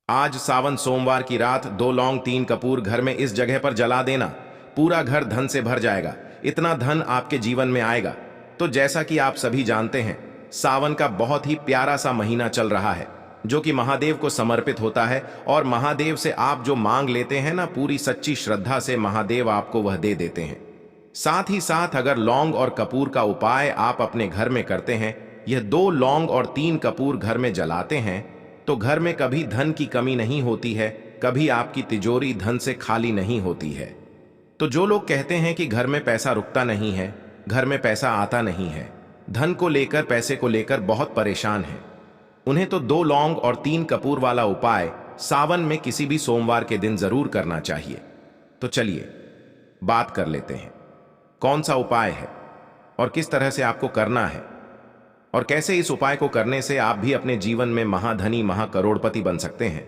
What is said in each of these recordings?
आज सावन सोमवार की रात 2 लौंग 3 कपूर घर में इस जगह पर जला देना। पूरा घर धन से भर जाएगा। इतना धन आपके जीवन में आएगा। तो जैसा कि आप सभी जानते हैं, सावन का बहुत ही प्यारा सा महीना चल रहा है जो कि महादेव को समर्पित होता है। और महादेव से आप जो मांग लेते हैं ना, पूरी सच्ची श्रद्धा से महादेव आपको वह दे देते हैं। साथ ही साथ अगर लौंग और कपूर का उपाय आप अपने घर में करते हैं, यह 2 लौंग और 3 कपूर घर में जलाते हैं, तो घर में कभी धन की कमी नहीं होती है, कभी आपकी तिजोरी धन से खाली नहीं होती है। तो जो लोग कहते हैं कि घर में पैसा रुकता नहीं है, घर में पैसा आता नहीं है, धन को लेकर पैसे को लेकर बहुत परेशान हैं, उन्हें तो 2 लौंग और 3 कपूर वाला उपाय सावन में किसी भी सोमवार के दिन जरूर करना चाहिए। तो चलिए बात कर लेते हैं कौन सा उपाय है और किस तरह से आपको करना है, और कैसे इस उपाय को करने से आप भी अपने जीवन में महाधनी महाकरोड़पति बन सकते हैं।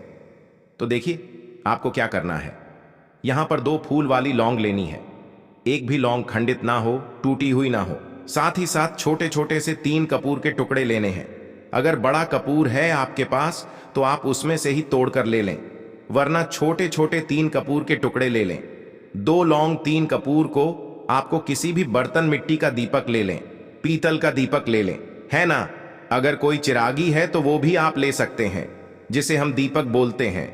तो देखिए आपको क्या करना है। यहां पर 2 फूल वाली लौंग लेनी है। एक भी लौंग खंडित ना हो, टूटी हुई ना हो। साथ ही साथ छोटे छोटे से 3 कपूर के टुकड़े लेने हैं। अगर बड़ा कपूर है आपके पास तो आप उसमें से ही तोड़कर ले लें, वरना छोटे छोटे 3 कपूर के टुकड़े ले लें। 2 लौंग 3 कपूर को आपको किसी भी बर्तन मिट्टी का दीपक ले लें, पीतल का दीपक ले लें, है ना। अगर कोई चिरागी है तो वो भी आप ले सकते हैं, जिसे हम दीपक बोलते हैं।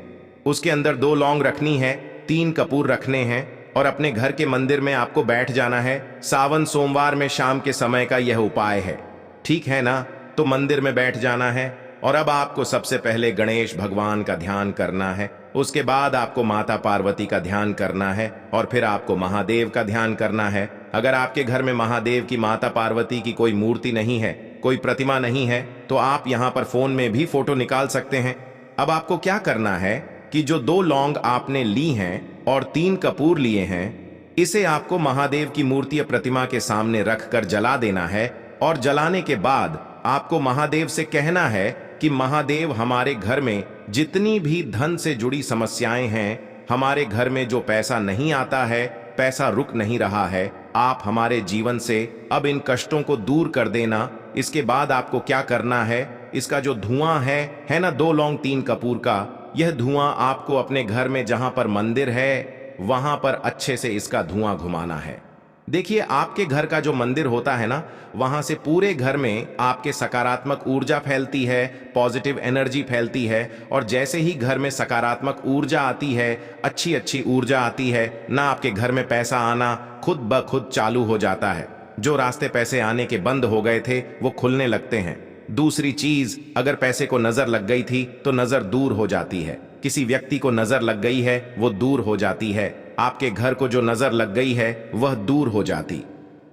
उसके अंदर 2 लौंग रखनी है, 3 कपूर रखने हैं, और अपने घर के मंदिर में आपको बैठ जाना है। सावन सोमवार में शाम के समय का यह उपाय है, ठीक है ना। तो मंदिर में बैठ जाना है, और अब आपको सबसे पहले गणेश भगवान का ध्यान करना है। उसके बाद आपको माता पार्वती का ध्यान करना है, और फिर आपको महादेव का ध्यान करना है। अगर आपके घर में महादेव की, माता पार्वती की कोई मूर्ति नहीं है, कोई प्रतिमा नहीं है, तो आप यहां पर फोन में भी फोटो निकाल सकते हैं। अब आपको क्या करना है कि जो 2 लौंग आपने ली हैं और 3 कपूर लिए हैं, इसे आपको महादेव की मूर्ति या प्रतिमा के सामने रखकर जला देना है। और जलाने के बाद आपको महादेव से कहना है कि महादेव, हमारे घर में जितनी भी धन से जुड़ी समस्याएं हैं, हमारे घर में जो पैसा नहीं आता है, पैसा रुक नहीं रहा है, आप हमारे जीवन से अब इन कष्टों को दूर कर देना। इसके बाद आपको क्या करना है, इसका जो धुआं है ना, 2 लौंग 3 कपूर का, यह धुआं आपको अपने घर में जहां पर मंदिर है वहां पर अच्छे से इसका धुआं घुमाना है। देखिए आपके घर का जो मंदिर होता है ना, वहां से पूरे घर में आपके सकारात्मक ऊर्जा फैलती है, पॉजिटिव एनर्जी फैलती है। और जैसे ही घर में सकारात्मक ऊर्जा आती है, अच्छी अच्छी ऊर्जा आती है ना, आपके घर में पैसा आना खुद ब खुद चालू हो जाता है। जो रास्ते पैसे आने के बंद हो गए थे वो खुलने लगते हैं। दूसरी चीज, अगर पैसे को नजर लग गई थी तो नजर दूर हो जाती है। किसी व्यक्ति को नजर लग गई है वो दूर हो जाती है। आपके घर को जो नजर लग गई है वह दूर हो जाती,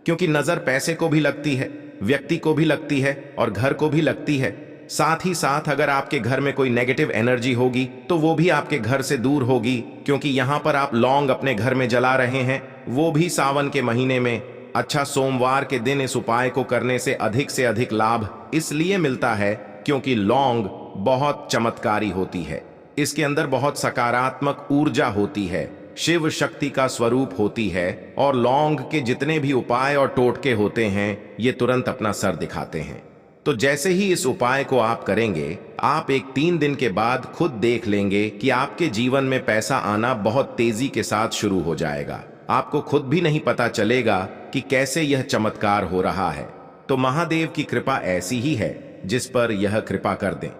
क्योंकि नजर पैसे को भी लगती है, व्यक्ति को भी लगती है, और घर को भी लगती है। साथ ही साथ अगर आपके घर में कोई नेगेटिव एनर्जी होगी तो वो भी आपके घर से दूर होगी, क्योंकि यहां पर आप लौंग अपने घर में जला रहे हैं, वो भी सावन के महीने में। अच्छा, सोमवार के दिन इस उपाय को करने से अधिक लाभ इसलिए मिलता है क्योंकि लौंग बहुत चमत्कारी होती है। इसके अंदर बहुत सकारात्मक ऊर्जा होती है, शिव शक्ति का स्वरूप होती है, और लौंग के जितने भी उपाय और टोटके होते हैं ये तुरंत अपना सर दिखाते हैं। तो जैसे ही इस उपाय को आप करेंगे, आप 3 दिन के बाद खुद देख लेंगे कि आपके जीवन में पैसा आना बहुत तेजी के साथ शुरू हो जाएगा। आपको खुद भी नहीं पता चलेगा कि कैसे यह चमत्कार हो रहा है। तो महादेव की कृपा ऐसी ही है, जिस पर यह कृपा कर दें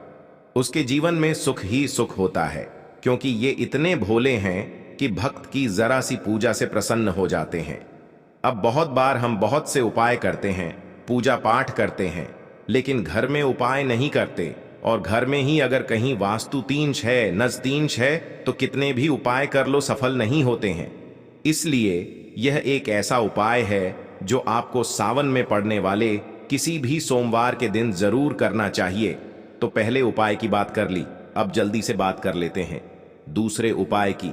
उसके जीवन में सुख ही सुख होता है, क्योंकि ये इतने भोले हैं कि भक्त की जरा सी पूजा से प्रसन्न हो जाते हैं। अब बहुत बार हम बहुत से उपाय करते हैं, पूजा पाठ करते हैं, लेकिन घर में उपाय नहीं करते। और घर में ही अगर कहीं वास्तु तींछ है, नज तींछ है, तो कितने भी उपाय कर लो सफल नहीं होते हैं। इसलिए यह एक ऐसा उपाय है जो आपको सावन में पड़ने वाले किसी भी सोमवार के दिन जरूर करना चाहिए। तो पहले उपाय की बात कर ली, अब जल्दी से बात कर लेते हैं दूसरे उपाय की।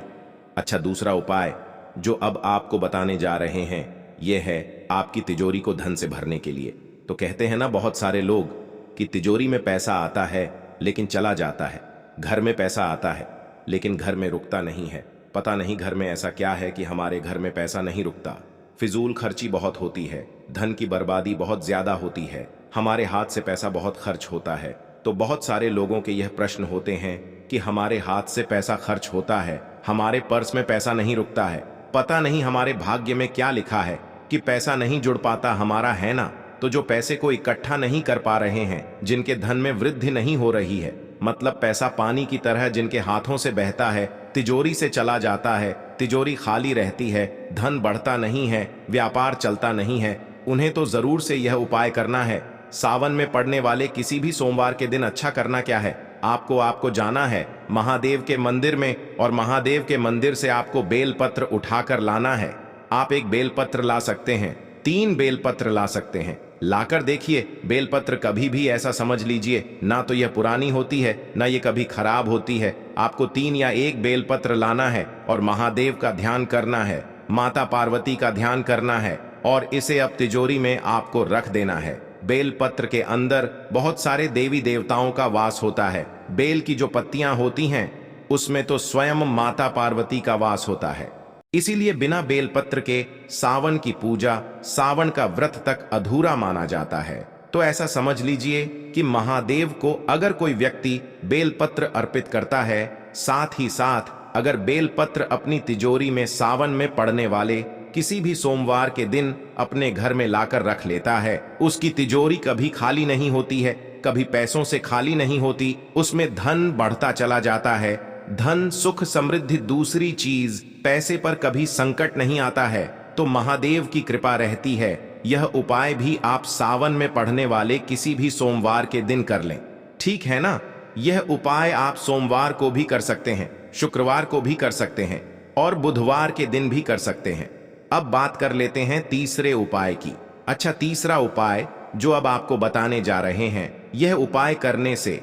अच्छा, दूसरा उपाय जो अब आपको बताने जा रहे हैं यह है आपकी तिजोरी को धन से भरने के लिए। तो कहते हैं ना बहुत सारे लोग कि तिजोरी में पैसा आता है लेकिन चला जाता है, घर में पैसा आता है लेकिन घर में रुकता नहीं है। पता नहीं घर में ऐसा क्या है कि हमारे घर में पैसा नहीं रुकता। फिजूल खर्ची बहुत होती है, धन की बर्बादी बहुत ज्यादा होती है, हमारे हाथ से पैसा बहुत खर्च होता है। तो तो बहुत सारे लोगों के यह प्रश्न होते हैं कि हमारे हाथ से पैसा खर्च होता है, हमारे पर्स में पैसा नहीं रुकता है, पता नहीं हमारे भाग्य में क्या लिखा है कि पैसा नहीं जुड़ पाता हमारा, है ना। तो जो पैसे को इकट्ठा नहीं कर पा रहे हैं, जिनके धन में वृद्धि नहीं हो रही है, मतलब पैसा पानी की तरह जिनके हाथों से बहता है, तिजोरी से चला जाता है, तिजोरी खाली रहती है, धन बढ़ता नहीं है, व्यापार चलता नहीं है, उन्हें तो जरूर से यह उपाय करना है। सावन में पड़ने वाले किसी भी सोमवार के दिन अच्छा करना क्या है, आपको जाना है महादेव के मंदिर में, और महादेव के मंदिर से आपको बेलपत्र उठाकर लाना है। आप एक बेलपत्र ला सकते हैं, 3 बेलपत्र ला सकते हैं। लाकर देखिए, बेलपत्र कभी भी ऐसा समझ लीजिए ना तो यह पुरानी होती है ना ये कभी खराब होती है। आपको 3 या 1 बेलपत्र लाना है और महादेव का ध्यान करना है, माता पार्वती का ध्यान करना है, और इसे अब तिजोरी में आपको रख देना है। बेलपत्र के अंदर बहुत सारे देवी देवताओं का वास होता है। बेल की जो पत्तियां होती हैं उसमें तो स्वयं माता पार्वती का वास होता है। इसीलिए बिना बेलपत्र के सावन की पूजा, सावन का व्रत तक अधूरा माना जाता है। तो ऐसा समझ लीजिए कि महादेव को अगर कोई व्यक्ति बेलपत्र अर्पित करता है, साथ ही साथ अगर बेलपत्र अपनी तिजोरी में सावन में पड़ने वाले किसी भी सोमवार के दिन अपने घर में लाकर रख लेता है, उसकी तिजोरी कभी खाली नहीं होती है, कभी पैसों से खाली नहीं होती, उसमें धन बढ़ता चला जाता है। धन, सुख, समृद्धि, दूसरी चीज पैसे पर कभी संकट नहीं आता है, तो महादेव की कृपा रहती है। यह उपाय भी आप सावन में पढ़ने वाले किसी भी सोमवार के दिन कर लें, ठीक है ना। यह उपाय आप सोमवार को भी कर सकते हैं, शुक्रवार को भी कर सकते हैं, और बुधवार के दिन भी कर सकते हैं। अब बात कर लेते हैं तीसरे उपाय की। अच्छा, तीसरा उपाय जो अब आपको बताने जा रहे हैं, यह उपाय करने से,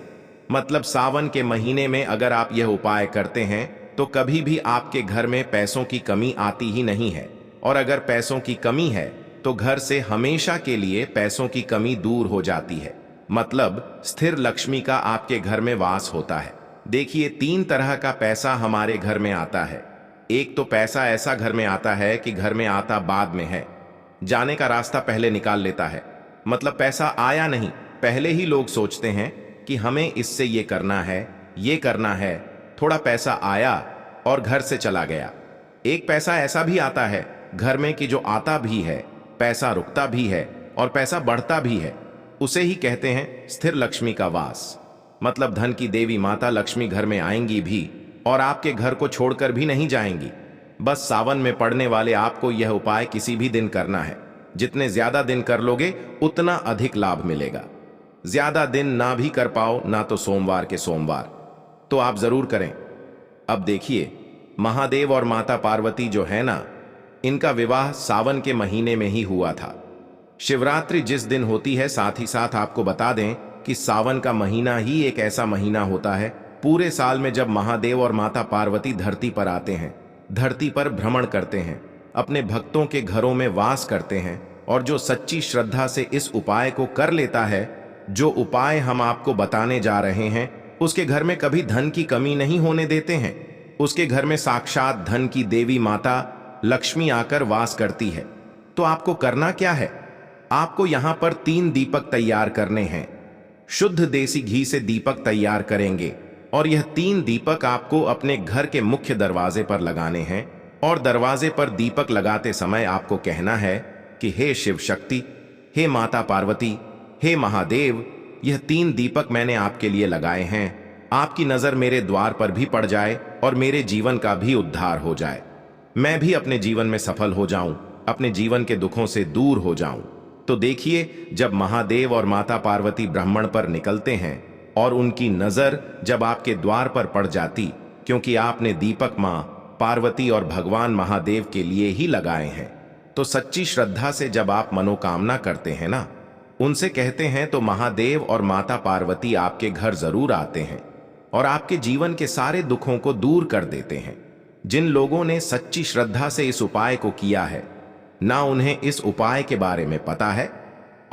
मतलब सावन के महीने में अगर आप यह उपाय करते हैं तो कभी भी आपके घर में पैसों की कमी आती ही नहीं है। और अगर पैसों की कमी है तो घर से हमेशा के लिए पैसों की कमी दूर हो जाती है, मतलब स्थिर लक्ष्मी का आपके घर में वास होता है। देखिए, 3 तरह का पैसा हमारे घर में आता है। एक तो पैसा ऐसा घर में आता है कि घर में आता बाद में है, जाने का रास्ता पहले निकाल लेता है, मतलब पैसा आया नहीं, पहले ही लोग सोचते हैं कि हमें इससे ये करना है, ये करना है, थोड़ा पैसा आया और घर से चला गया। एक पैसा ऐसा भी आता है घर में कि जो आता भी है, पैसा रुकता भी है और पैसा बढ़ता भी है, उसे ही कहते हैं स्थिर लक्ष्मी का वास। मतलब धन की देवी माता लक्ष्मी घर में आएंगी भी और आपके घर को छोड़कर भी नहीं जाएंगी। बस सावन में पड़ने वाले आपको यह उपाय किसी भी दिन करना है। जितने ज्यादा दिन कर लोगे उतना अधिक लाभ मिलेगा। ज्यादा दिन ना भी कर पाओ ना तो सोमवार के सोमवार, तो आप जरूर करें। अब देखिए, महादेव और माता पार्वती जो है ना, इनका विवाह सावन के महीने में ही हुआ था। शिवरात्रि जिस दिन होती है, साथ ही साथ आपको बता दें कि सावन का महीना ही एक ऐसा महीना होता है पूरे साल में जब महादेव और माता पार्वती धरती पर आते हैं, धरती पर भ्रमण करते हैं, अपने भक्तों के घरों में वास करते हैं। और जो सच्ची श्रद्धा से इस उपाय को कर लेता है, जो उपाय हम आपको बताने जा रहे हैं, उसके घर में कभी धन की कमी नहीं होने देते हैं। उसके घर में साक्षात धन की देवी माता लक्ष्मी आकर वास करती है। तो आपको करना क्या है, आपको यहां पर 3 दीपक तैयार करने हैं। शुद्ध देसी घी से दीपक तैयार करेंगे और यह 3 दीपक आपको अपने घर के मुख्य दरवाजे पर लगाने हैं। और दरवाजे पर दीपक लगाते समय आपको कहना है कि हे शिव शक्ति, हे माता पार्वती, हे महादेव, यह 3 दीपक मैंने आपके लिए लगाए हैं। आपकी नजर मेरे द्वार पर भी पड़ जाए और मेरे जीवन का भी उद्धार हो जाए, मैं भी अपने जीवन में सफल हो जाऊं, अपने जीवन के दुखों से दूर हो जाऊं। तो देखिए, जब महादेव और माता पार्वती ब्राह्मण पर निकलते हैं और उनकी नजर जब आपके द्वार पर पड़ जाती, क्योंकि आपने दीपक मां पार्वती और भगवान महादेव के लिए ही लगाए हैं, तो सच्ची श्रद्धा से जब आप मनोकामना करते हैं ना, उनसे कहते हैं, तो महादेव और माता पार्वती आपके घर जरूर आते हैं और आपके जीवन के सारे दुखों को दूर कर देते हैं। जिन लोगों ने सच्ची श्रद्धा से इस उपाय को किया है, ना उन्हें इस उपाय के बारे में पता है,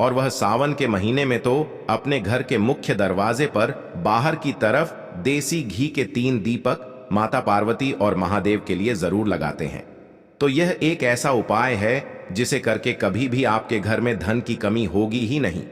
और वह सावन के महीने में तो अपने घर के मुख्य दरवाजे पर बाहर की तरफ देसी घी के 3 दीपक माता पार्वती और महादेव के लिए जरूर लगाते हैं। तो यह एक ऐसा उपाय है जिसे करके कभी भी आपके घर में धन की कमी होगी ही नहीं,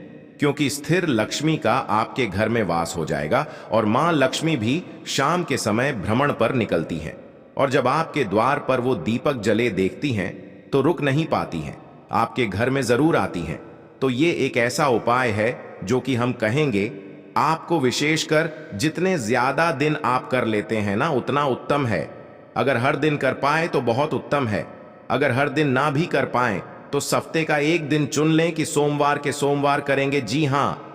क्योंकि स्थिर लक्ष्मी का आपके घर में वास हो जाएगा और मां लक्ष्मी भी शाम के समय भ्रमण पर निकलती हैं और जब आपके द्वार पर वो दीपक जले देखती हैं तो रुक नहीं पाती हैं, आपके घर में जरूर आती हैं। तो ये एक ऐसा उपाय है जो कि हम कहेंगे आपको विशेषकर जितने ज्यादा दिन आप कर लेते हैं ना उतना उत्तम है। अगर हर दिन कर पाए तो बहुत उत्तम है, अगर हर दिन ना भी कर पाए तो हफ्ते का एक दिन चुन लें कि सोमवार के सोमवार करेंगे। जी हाँ,